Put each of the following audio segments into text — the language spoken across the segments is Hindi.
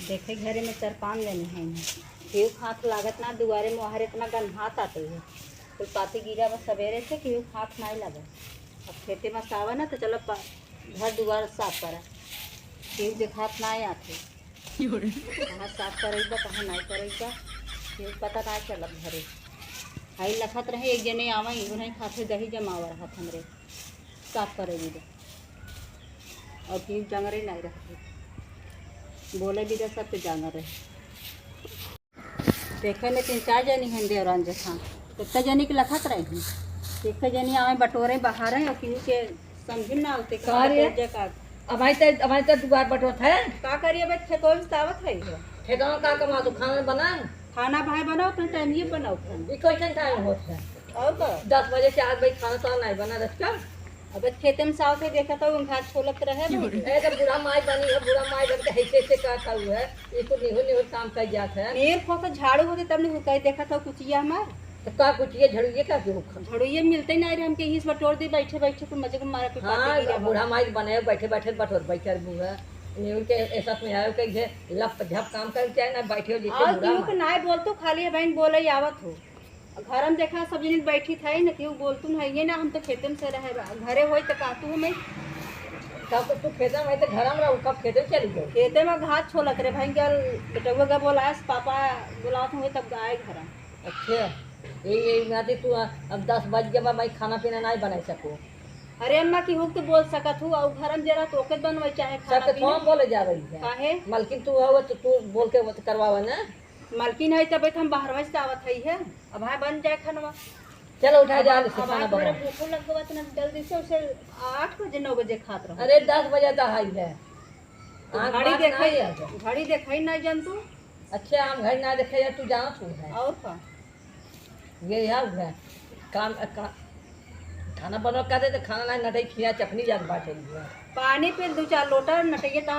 देखे घरे में सरपान लेने हैं केहू हाथ लागत ना दुआरे में वहारे इतना गन्हात आते है तो पाती गिरा बस सवेरे से केहू हाथ नहीं लगे। अब खेते में सावा ना तो चलो घर दुआर साफ करा केहू देखात ना आते कहाँ साफ करेगा कहाँ नहीं करेगा केहू पता ना चलत घरे हाई लखत रहे एक जने आवा इहो नहीं खाते दही जमावा रहत हमरे साफ करेगी और केहू जंगरे नहीं रखते बोले भी तो सब जाना रहे देखे में 3-4 जनी हैं देवरान जैसा कितना जनी के लखत रहे हैं एक जनी आए बटोरे बाहर है और किसी के समझी ना होते हमारे तो दुआर बटोर है का करिए भाई खेतों में सावत है ठेका का कमा तो खाना बना खाना भाई बनाओ अपना टाइम ये बनाओ खाना कैसे टाइम होता है और तो 10 बजे से आज भाई खाना तो नहीं बना रखा अब खेते में साव के देखा था घास छोलत रहे ऐसा बुरा माई बनी है बुरा माई बन के ऐसे काटा हुआ है इसको निहो काम कर जाता है नीर फोक झाड़ू होते तब नहीं कहीं देखा था कुचिया हमार तो का कुचिया झड़ुए का क्यों झड़ुए मिलते नहीं रहे हमके हिस बटोर दे बैठे बैठे तो मजे को मारा के हाँ बुढ़ा माई बने बैठे बैठे बटोर बैठे बुआ नील के ऐसा में आयो के जे लप झप काम कर चाहे ना बैठे जैसे और क्यों के नाय बोलतो खाली बहन बोले आवत हो घर में देखा सब जन बैठी था ना क्यों बोलतू है ये ना हम तो खेते में से रहे घरे होई तो कहतू हमें कब तू खेते में तो घर में रहो कब खेते चली गई खेते में घास छोलत रे भाई गल बेटवा का बोला पापा बुलात हुए तब गाय घर अच्छा ये नाते तू अब 10 बज गया मैं खाना पीना नहीं बना सकूं अरे अम्मा की हुक तो बोल सकत हूँ और घर में जरा तोके बनवे चाहे खाना पीना बोले जा रही है काहे मालकिन तू हो तो तू बोल के करवावा ना मालकिन है तब हम बाहर से आवत है अब है बन जाए खानवा चलो उठा जा खाना बना भूख लगवा तो जल्दी से उसे 8 बजे 9 बजे खात रहो अरे 10 बजे तो हाई है घड़ी देखई नहीं जान तू अच्छा हम घड़ी ना देखे तू जाना तू है और का ये यार है काम खाना बनो कर दे तो खाना नहीं नटई खिया चटनी जात बाटे पानी पे 2-4 लोटा नटइए ता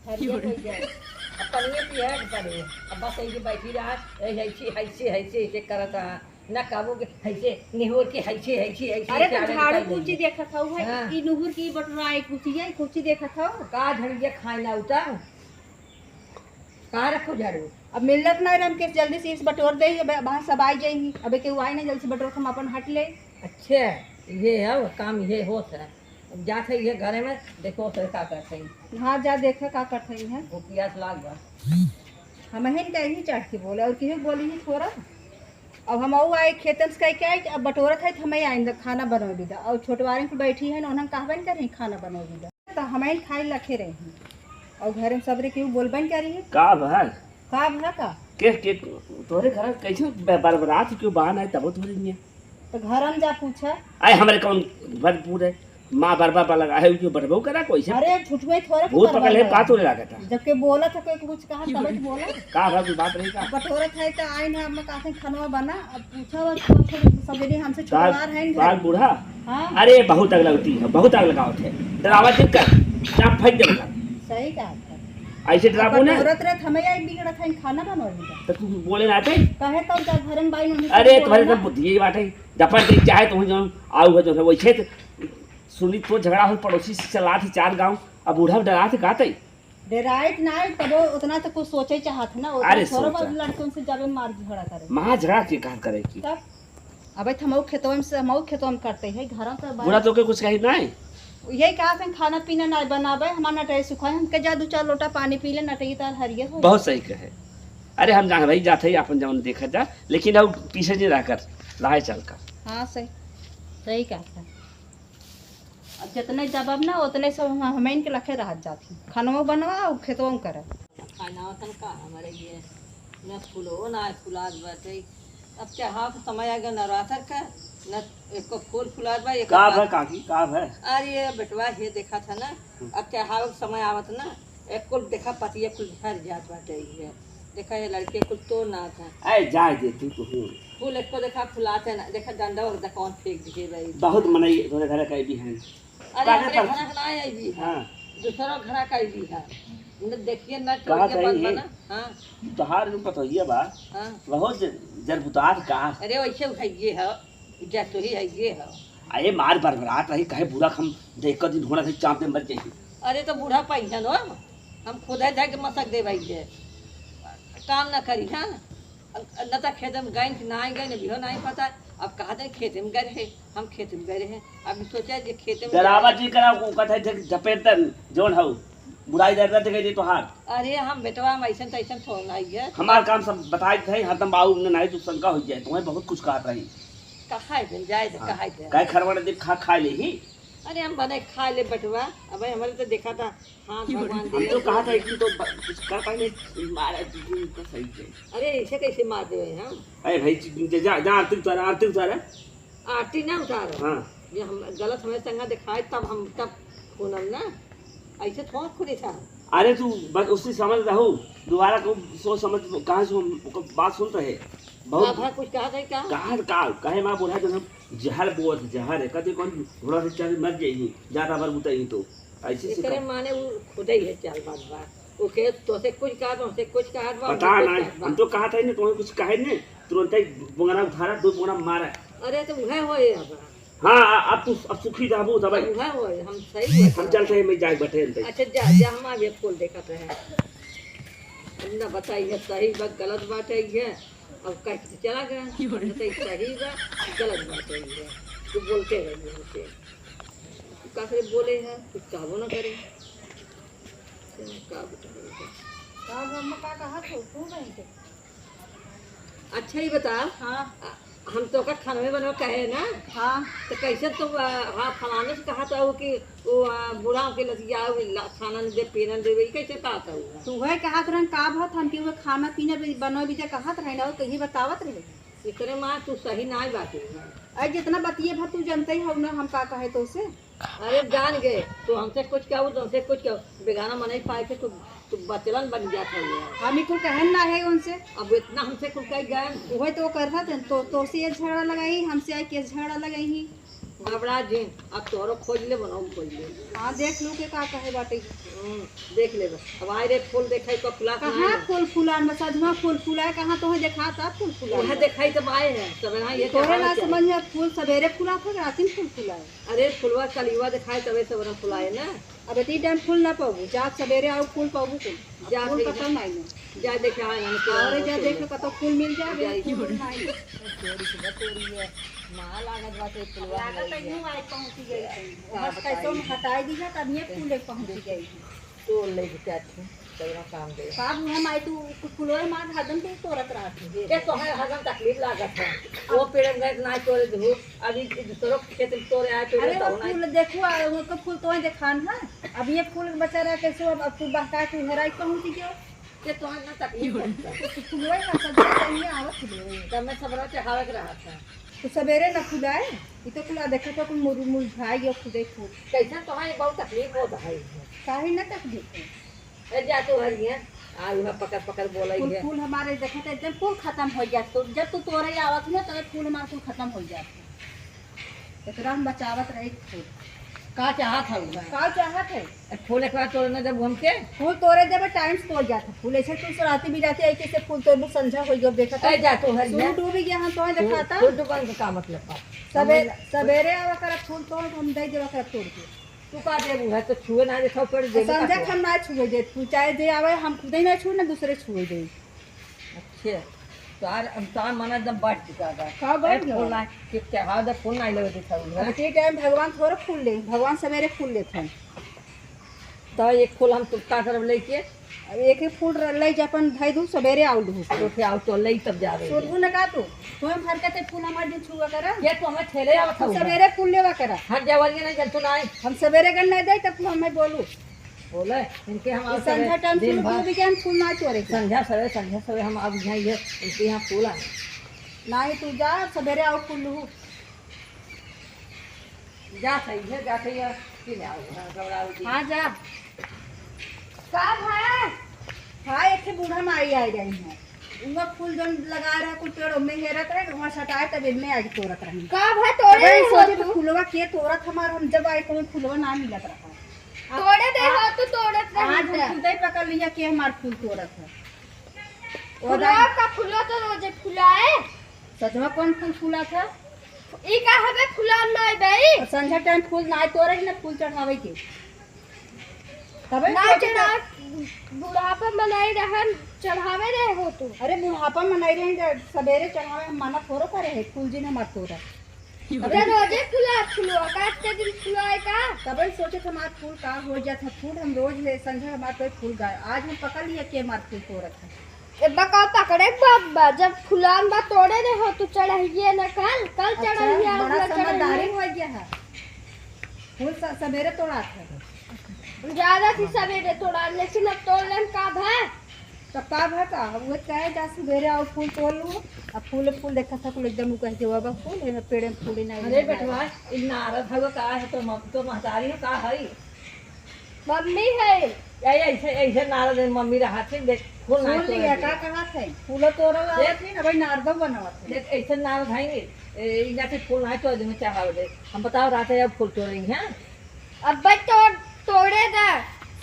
हरिया हो जाए अब पनिए पिया करे अब बस ऐसे बैठी रहा ऐसे करता ना काबू के ऐसे निहोर के ऐसे अरे तो झाड़ू कुची देखा था है ई नुहुर की बटराई कुची देखा था का झड़िया खाए ना उतर कहाँ रखो झाड़ू अब मिलत नहीं रम के जल्दी से इस बटोर दे वहाँ सब आई जाएंगी अबे के आई नहीं जल्दी से बटोर हम अपन हट ले अच्छा ये है काम ये होता है जाते ये घरे में देखो तो क्या करते हैं हाँ जा देखा का करते हैं वो प्यास लाग गया हम हैं कहीं चढ़ के बोले और किसी बोली ही थोड़ा अब हम आए खेतन से कह के आए अब बटोरत है तो हमें आएंगे खाना बनवा दी और छोटवारे पे बैठी है उन्होंने कहबन कर रही खाना बनवा दी तो हमें खाए लखे रहे हैं और घर में सबरे क्यों बोलबन कर रही है का भर का के तोरे घर कैसे बरबरात क्यों बाहर आए तब तोरे नहीं तो घर में जा पूछा आए हमारे कौन भरपूर है माँ बरबा लगा है क्यों बरबो करा कोई से अरे छुटवे थोड़ा भूत पकड़ ले का तोरे लगा था जबकि बोला था कोई कुछ कहा तब बोला का भर की बात रही का बटोरत है तो आए ना हम कहते खाना बना अब पूछा सबरे हमसे छोटवार है बाल बूढ़ा हां अरे बहुत आग लगती है बहुत आग लगाओ थे डरावा चुप कर चाप फेंक दे सही कहा ऐसे डरावो ना औरत रत हमें आई बिगड़त है खाना बनवा तो तू बोले ना आते कहे तो घर में बाई नहीं अरे तुम्हारे सब बुद्धि की बात है जपन के चाहे तुम जो आऊ जो है वैसे सुनी तो झगड़ा हो पड़ोसी से चला थी 4 गांव अब बूढ़ा डरा थे कहते डेराइट ना तब उतना तो कुछ सोचे चाहत ना अरे थोड़ा लड़कों से जावे मार झगड़ा करे मां झगड़ा के कहा करे की तब अबे हमौ खेतों में से हमौ खेतों में करते हैं घर का बूढ़ा तो के कुछ कही नहीं यही कहा थे खाना पीना ना बनावे हमारा नटे सुखाए हमके जा 2-4 लोटा पानी पी ले नटई तार हरियर हो बहुत सही कहे अरे हम जान भाई जाते ही अपन जवन देखा जा लेकिन अब पीछे नहीं रहकर राह चलकर हाँ सही कहा अब जितने जवाब ना उतने सब हमें इनके लखे रह जाती खाना बनवा और खेतों में करे खाना का हमारे ये न फूलो ना फुलाद बाटे अब क्या हाफ समय आ गया नवरात्र का न एक फूल फुलाद बा एक का है काकी का है अरे बेटवा ये देखा था ना अब क्या हाफ समय आवत ना एक कुल देखा पतिया कुल झर जात बाटे ये देखा ये लड़के कुल तो ना था ए जा दे तू तो फूल एक को देखा फुलाते ना देखा डंडा और कौन फेंक दिए भाई बहुत मनई तोरे घर का भी है अरे हमारे घर का आई भी हां दूसरा घर का भी है न देखिए न कहा के बन बना हां तोहार रूप तो ये बा हां बहुत जरबुतार का अरे वैसे है ये है जैसे तो ही है ये है अरे मार बरबरात रही कहे पूरा हम देख कर दिन होना थे चाप दे मर जाई अरे तो बूढ़ा पैसा नो हम खुद है जाके मसक दे भाई जे काम ना करी हाँ न तो खेत में गए कि ना गए न भी हो नहीं पता अब कहा थे खेत में गए है हम खेत में गए हैं अब सोचा जे खेत में डरावा जी करा को कथा झपेटन जोन हौ बुराई दर्द देखे दे तो हार अरे हम बेटवा में ऐसा तैसा थोड़ा नहीं है हमार काम सब बताए थे हतम बाबू ने नहीं तो शंका हो जाए तुम्हें बहुत कुछ कहत रही कहा है जाए थे कहा थे काय खरवड़ दे खा ले ही अरे हम बने खा ले बटवा अब हमारे तो देखा था हाँ भगवान हम दिए तो कहा था कि तो कुछ कर पाए मारा जी तो सही है अरे ऐसे कैसे मार दे हम अरे भाई जा आरती उतारा आरती ना उतारो हां ये हम गलत हमें संगा दिखाए तब हम तब खूनम ना ऐसे थोड़ा खुली था अरे तू बस उससे समझ रहो दोबारा को सोच समझ कहां से हम बात सुन रहे बहुत बहुत कुछ कहा था क्या कहे मां बोला जब हम जहर बोत जहर है कदे कौन थोड़ा से चल मर जाई ज्यादा बार बुताई तो ऐसे से करे माने वो खुद ही है चल बात वो के तो से कुछ कहा तो से कुछ कहा पता नहीं हम तो कहा था नहीं तुम्हें कुछ कहे नहीं तुरंत ही बोंगना उठारा दो बोंगना मारा अरे तो वह होए अब हाँ अब सुखी रहबू तब वह होए हम सही हुए हम चलते हैं मैं जाए बैठे हैं अच्छा जा हम आगे फूल देखत है हमने बताई है सही बात गलत बात है ये अब कह के चला गया तो सही बा गलत बात है ये तू बोलते रहिए हमसे काफी बोले हैं कुछ काबू ना करे अच्छा ही बता हाँ हम तो का खाना में बनवा कहे ना हाँ तो कैसे तो हाँ फलाने से कहा था वो कि वो बूढ़ा के लसिया खाना नहीं दे पीना दे वही कैसे कहा था वो तो वह कहत रहन का भत हम कि वह खाना पीना बनवा बीजा कहत रहे ना कहीं बतावत रहे इतने माँ तू सही ना बात अरे जितना बतिए भत तू जानते ही हो ना हम का कहे तो उसे अरे जान गए तो हमसे कुछ क्या तो हमसे कुछ क्या बेगाना मन ही पाए थे तो बचलन बन जाता है हम ही कुल कहन ना है उनसे अब इतना हमसे कुल कह गए वही तो कर रहा तो से ये झगड़ा लगाई हमसे आई के झगड़ा लगाई ही घबरा जी अब तोरो खोज ले बनाओ खोज ले हाँ देख लू के का कहे बाटे देख ले अब आए रे फूल देखाई तो फुला कहाँ फूल फुलान बस अधवा फूल फुलाए कहाँ तो देखा था फूल फुलाए वहाँ देखाई तो आए हैं सब यहाँ ये तोरे ना समझ में फूल सवेरे फुला था रात फूल फुलाए अरे फुलवा कलिवा दिखाए तबे सब फुलाए ना अब इतनी टाइम फूल ना पाबू जा सवेरे आओ फूल पाबू कुल जा फूल पसंद आई जा देखा और जा देख कतो फूल मिल जाए ना लागत बाटे फुलवा पहुंच गई बस कैसे हटाई दीजिए तब ये फूल पहुंच गई तो ले के तेरा काम दे का हम आई तू फूलों मार हदम के तोरत रहती ये तो है हजम तकलीफ लागत है वो पेड़ गए ना तोड़े दो अभी दूसरों खेत में तोड़े आए पेड़ अरे तो वो फूल देखो वो तो फूल तो देखान है अब ये फूल बचा रहा कैसे अब तू बहका के हेराई पहुंच गयो ये तो ना तकलीफ है फूलों का सजा चाहिए आवत फूलों तब मैं सबरा चढ़ावे के रहा था तो सवेरे न खुदाए ये तो खुला देखा तो कुल मुरझाई गयो खुदे फूल कैसा तो है बहुत तकलीफ होता है काहे न तकलीफ ए जा तो हरी है आज मैं पकड़ पकड़ बोला फूल है फूल हमारे देखा तो एकदम फूल खत्म हो जात तो जब तू तोरे आवत ना तब फूल हमारा फूल खत्म हो जात एकरा हम बचावत रही फूल का चाहत है का चाहत है फूल एक बार तोड़ने जब घूम के फूल तोड़े जब टाइम से तोड़ जाता फूल ऐसे तू सराती भी जाती है कैसे फूल तोड़ संझा हो गयो देखा ए जा तो हरी है सूट डूब गया हम तो दिखाता फूल दुकान का मतलब है सवेरे आवा कर फूल तोड़ हम दे देवा कर तोड़ के तू का दे है तो छुए ना देखो पेड़ दे संझा हम ना छुए दे तू चाहे दे आवे हम खुद ही ना छुए ना दूसरे छुए दे अच्छा तार मना एकदम बढ़ चुका है का बढ़ गया फूल ना कि क्या दा फूल ना लगे दिखा है उसी टाइम भगवान थोड़ा फूल ले भगवान सवेरे फूल लेते हैं तो एक फूल हम तुक्का तरफ लेके अब एक ही फूल ले जपन भाई दू सवेरे आउ दू तो फिर आओ तो ले तब जा रहे सोलबू न का तू हम भर के फूल हमार दिन छुआ करा ये तो हमें ठेले आवत तू है सवेरे फूल लेवा करा हर जवानी ना जल तो ना हम सवेरे गन नहीं दे तब हमें बोलू बोले इनके हम आप संझा टाइम दिन फूल भर भी जान फूल ना तोड़े संध्या सवे हम अब यहाँ ये इनके यहाँ फूल आए नहीं तू जा सवेरे आओ फूल लू जा सही है जा सही है कि नहीं आओ घबराओ हाँ जा का भाई हाँ एक बूढ़ा माई आई रही है उनका फूल जो लगा रहा कुछ पेड़ों में हेरत रहे वहाँ सटाए तब इनमें आगे तोड़त रही का भाई तोड़े सोचे फूलवा के तोड़त हमार हम जब आए तो फूलवा ना मिलत रहा तोड़े दे हो तो तोड़त आज रही हम खुद ही पकड़ लिया कि हमार फूल तोड़त है फुलवा का फुलवा तो रोजे फुलाए सचमा कौन फूल फूला था ई का हवे फुला नहीं भाई संझा टाइम फूल ना तोड़े ना फूल चढ़ावे के तबे ना सोचे चढ़ा बुढ़ापा मनाई रहन चढ़ावे रहे हो तू। अरे बुढ़ापा में नहीं रहे सवेरे चढ़ावे हम माना थोड़ा करे है फूल जी ने मत तोड़ा अरे रोजे फुला फुलवा काट के दिन फुलाए का। तबे सोचे थे हमारा फूल का हो जाता फूल हम रोज ले संझा हमारे कोई फूल गाय आज हम पकड़ लिया कि हमारा फूल तोड़ा था। ए बका पकड़े बाबा जब फुलान बा तोड़े रहे हो तू चढ़ाइए ना कल चढ़ाइए अच्छा, बड़ा आज ना समझदारी चढ़ाइए। हो गया है फूल सवेरे तोड़ा था ज्यादा थी सवेरे तोड़ा लेकिन अब तोड़ लेन का है। तो का भा का वो कहे जा सवेरे आओ फूल तोड़ लूँ अब फूल देखा था कुल एकदम कह के बाबा फूल है पेड़ में फूल ही नहीं अरे बेटवा इन नारद हगो का है तो तो महतारी हो का है मम्मी है ऐसे ऐसे नारद मम्मी रहा थे देख फूल ना फूल लिया का कहा थे फूल तोड़ रहा थे ना भाई नारदम बनावा थे देख ऐसे नारद खाएंगे इना के फूल ना तो में चाहा दे हम बताओ रात है अब फूल तोड़ेंगे हैं अब तोड़े दा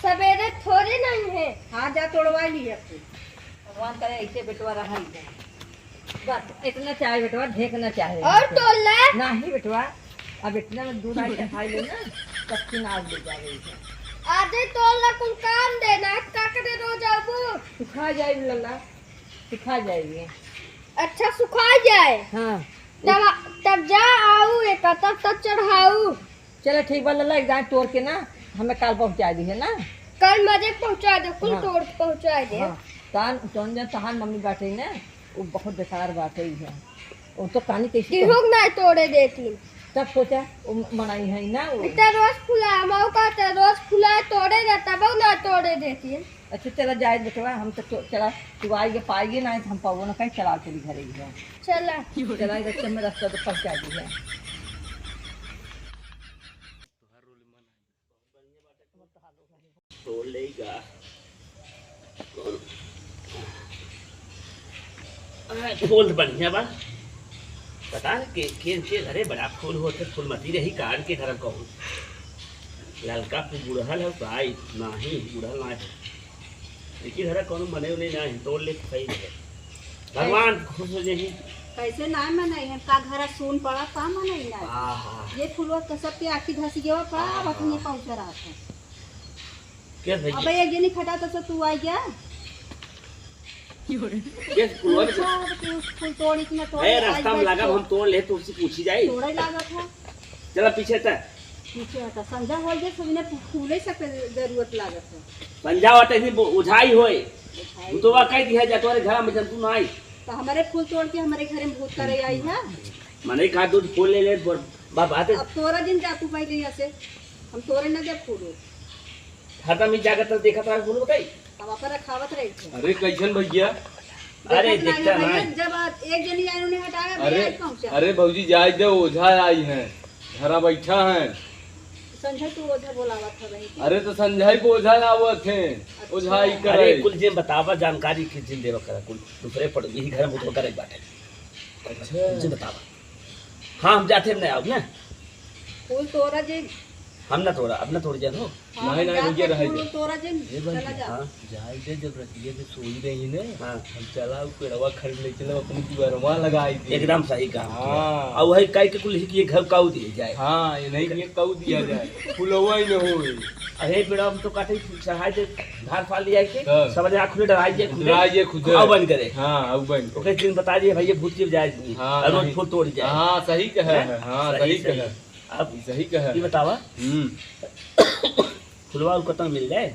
सवेरे थोड़े नहीं है। हाँ जा तोड़वा लिया फूल भगवान करे ऐसे बेटवा रहा ही बस इतना चाहे बेटवा ढेकना चाहे और तोड़ ले नहीं बेटवा अब इतना में दूध आई खाई लेना तब की नाज दे जा रही है आधे तोड़ ला कुल काम देना का करे रोज आबू। सुखा जाएगी लल्ला सुखा जाएगी अच्छा सुखा जाए हाँ तब जा आऊ एक तब चढ़ाऊ। चलो ठीक बा लल्ला एक दांत तोड़ के ना हमें कल पहुंचा दी है ना कल मजे पहुंचा दे कुल हाँ। तोड़ के पहुंचा दे। हाँ तान जौन तहान मम्मी बाटे ना वो बहुत बेकार बात है वो तो कहानी कैसी गेहूं नहीं तोड़े देती तब सोचा वो मनाई है ना वो इतना रोज फुला मऊ का रोज फुला तोड़े दे तब ना तोड़े देती। अच्छा चला जाए बेटवा हम तो चला तू आएगी पाएगी ना तो हम पाओ ना कहीं चला चली घरे ही है चला चला रस्ते में रास्ता तो पहुंचा दी है तोड़ लेगा फूल बढ़िया बा पता है के घरे बड़ा फूल होते फूल मती रही काट के घर कहूँ ललका फूल बुढ़ल है भाई नहीं बुढ़ल ना लेकिन घर कौन मने उन्हें नहीं तोड़ ले सही है भगवान खुश हो जाएगी कैसे ना मनाई है का घर सुन पड़ा का मनाई ना आहा ये फूलवा तो सब पे आखी धस गया पड़ा वक्त नहीं पहुंच रहा था क्या अब भैया एक जनी खटा तो तू आ गया क्या फूल फूल तोड़ इतना तोड़ ए रास्ता में लगा हम तोड़ ले तो उससे पूछी जाए तोड़ा ही लगा था चला पीछे तक पीछे हटा संजा हो गया सबने फूले से जरूरत लागत है पंजाब आते ही उझाई होए तो वा कह दिया जा तोरे घर में जंतु ना आई तो हमारे फूल तोड़ के हमारे घर में भूत करे आई है मने का दूध फूल ले ले बात अब तोरा दिन जातू पाई गई से हम तोरे न जब फूल खाता में जाकर तो देखा था फूल बताई अब अपन रखावत रही थी अरे कैसन भैया अरे देखत दिखता नहीं है, नहीं जब एक जनी आई उन्हें हटाया अरे भैया पहुंचा अरे भौजी जाए दे ओझा आई हैं घरा बैठा हैं संजय तू ओझा बोलावा था रही थी अरे तो संजय को ओझा आवत हैं ओझाई अरे करे कुल जे बतावा जानकारी किस दिन देवा करा कुल दूसरे पड़ यही घर में तो करे बाटे अच्छा जे बतावा हाँ हम जाते नहीं आओ ना फूल तोरा जे हम ना तोड़ा अब ना तोड़ जाए हो नहीं, नहीं, रुकिए, रह फूल जाए। तोरा जे ए चला भैया जा हाँ जाए दे जब रतिया से सोई रही ने हाँ हम चला पेड़वा खरीद ले चलो अपनी दुआरवा लगाई थी एकदम सही कहा हाँ। और वही कह के कुल ये घर काऊ दिए जाए हाँ ये नहीं ये कऊ दिया जाए फुलवा ही न होई अरे पेड़ा हम तो काटे चढ़ाए दे धार फाल दिया के हाँ। सब आँख खुले डराई जे डराइए खुद आओ बंद करे हाँ अब बन ओके दिन बता दिए भैया भूत जीव जाए हाँ, और रोज नहीं। फूल तोड़ जाए हाँ सही कहे है हाँ सही कहे अब सही कहे ये बतावा फुलवा और कतन मिल जाए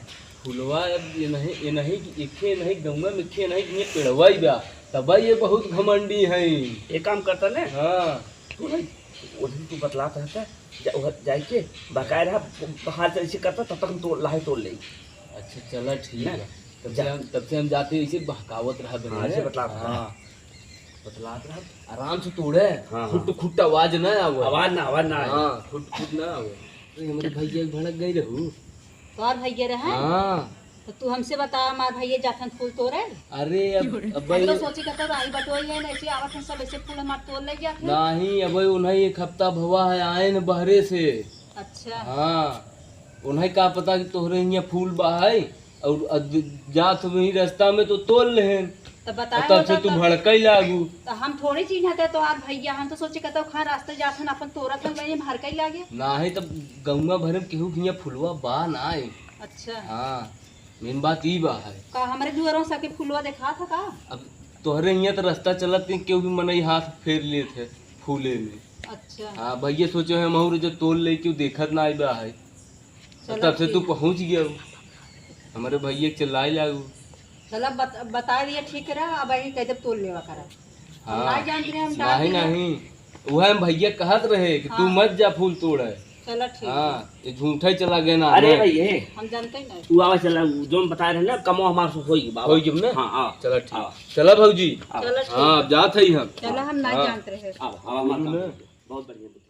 फुलवा अब ये नहीं कि एके नहीं गंगा में एके नहीं कि ये पेड़वा ही बा तब ये बहुत घमंडी है एक काम करता ने हाँ तू नहीं उधर तू बतलाता रहता जाए के बकायदा बाहर से ऐसे करता तब तक हम तोड़ लाहे तोड़ ले अच्छा चला ठीक है जा। तब से हम जाते ऐसे बहकावत रहा बने हाँ, ऐसे बतलात रहा। हाँ बतलात रहा आराम से तोड़े हाँ, खुट खुट आवाज ना आवे आवाज ना आए। हाँ खुट खुट ना आवे अरे हमारे भैया भड़क गई रहू तोर भैया रहे हाँ तो तू हमसे बता हमार भैया जाथन फूल तोड़े अरे अब हम तो सोची कहता राही बटोई है ना ऐसे आवत है सब ऐसे फूल हमार तोड़ ले जाते नहीं अब उन्हें एक हफ्ता भवा है आए न बहरे से अच्छा हाँ उन्हें का पता कि तोहरे यहाँ फूल बहाई और जात वही रास्ता में तो तोड़ लेहन तो बताए तब से तू भड़कई लागू तो हम थोड़ी चीज हते तो आज भैया हम तो सोचे कहता खा रास्ते जाथन अपन तोरा थन गए भर कई लागे नाही तब गौवा भरे में केहू के यहाँ फुलवा बा ना अच्छा हाँ मेन बात ई बा है। का हमारे दुआरों से के फुलवा देखा था का? अब तोहरे यहाँ तो रास्ता चलत नहीं, क्यों भी मनई हाथ फेर लिए थे फूले में। अच्छा हाँ भैया सोचो है महूर जो तोल ले क्यों देखत ना आई बा है, चलो तब से तू ठीक है। पहुँच गया हो। हमारे भैया के चिल्लाई लागू। चलो बता दिया ठीक रहा, अब आई कह जब तोल लेवा करा। हम हाँ नहीं जानते रहे, हम नहीं डांट दिए। नहीं वह हम भैया कहत रहे कि तू हाँ। मत जा फूल तोड़े। चलो ठीक है। हाँ ये झूठा ही चला गया ना। अरे भैया हम जानते ही नहीं। तू आवा चला जो हम बता रहे ना कमो हमारे से होई बाबा होई जब ना? हाँ हाँ चला ठीक, हाँ। चला भाजी। आओ चलो ठीक हाँ अब जात है हम। चलो हम नहीं हाँ। जानते रहे। आओ हमारा ना। बहुत बढ़िया।